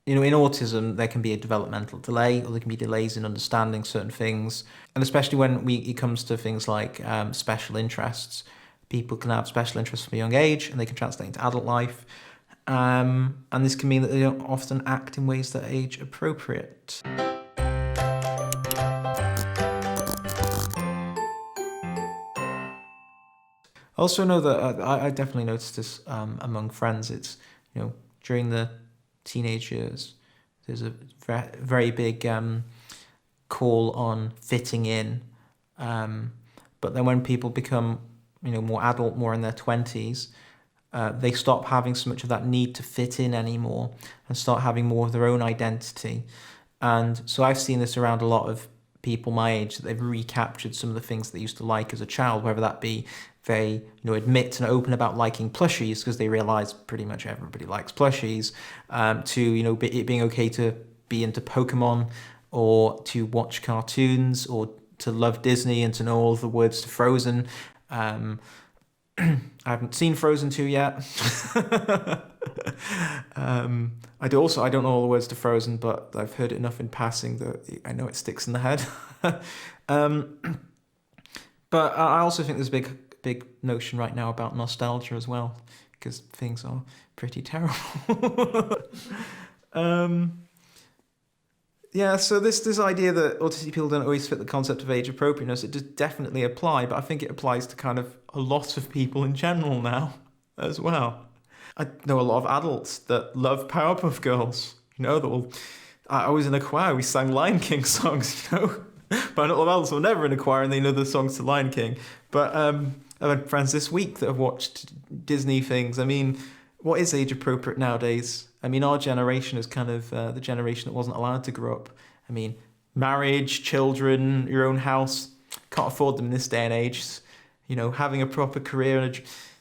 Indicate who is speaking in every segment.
Speaker 1: in autism, there can be a developmental delay, or there can be delays in understanding certain things. And especially when it comes to things like special interests, people can have special interests from a young age and they can translate into adult life. And this can mean that they don't often act in ways that are age appropriate. I also know that I definitely noticed this among friends. It's, during the teenage years, there's a very big call on fitting in. But then when people become, more adult, more in their 20s, they stop having so much of that need to fit in anymore and start having more of their own identity. And so I've seen this around a lot of people my age, that they've recaptured some of the things they used to like as a child, whether that be they admit and open about liking plushies because they realize pretty much everybody likes plushies, to it being okay to be into Pokemon or to watch cartoons or to love Disney and to know all the words to Frozen. I haven't seen Frozen 2 yet. I don't know all the words to Frozen, but I've heard it enough in passing that I know it sticks in the head. But I also think there's a big notion right now about nostalgia as well, because things are pretty terrible. Yeah, so this idea that autistic people don't always fit the concept of age appropriateness, it does definitely apply, but I think it applies to kind of a lot of people in general now as well. I know a lot of adults that love Powerpuff Girls, I was in a choir, we sang Lion King songs, but a lot of adults were never in a choir and they know the songs to Lion King. But I've had friends this week that have watched Disney things. I mean, what is age appropriate nowadays? I mean, our generation is kind of the generation that wasn't allowed to grow up. I mean, marriage, children, your own house, can't afford them in this day and age. Having a proper career.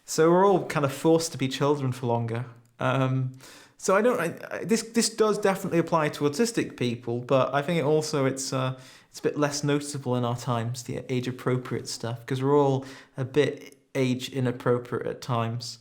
Speaker 1: So we're all kind of forced to be children for longer. So this does definitely apply to autistic people, but I think it's a bit less noticeable in our times, the age appropriate stuff, because we're all a bit age inappropriate at times.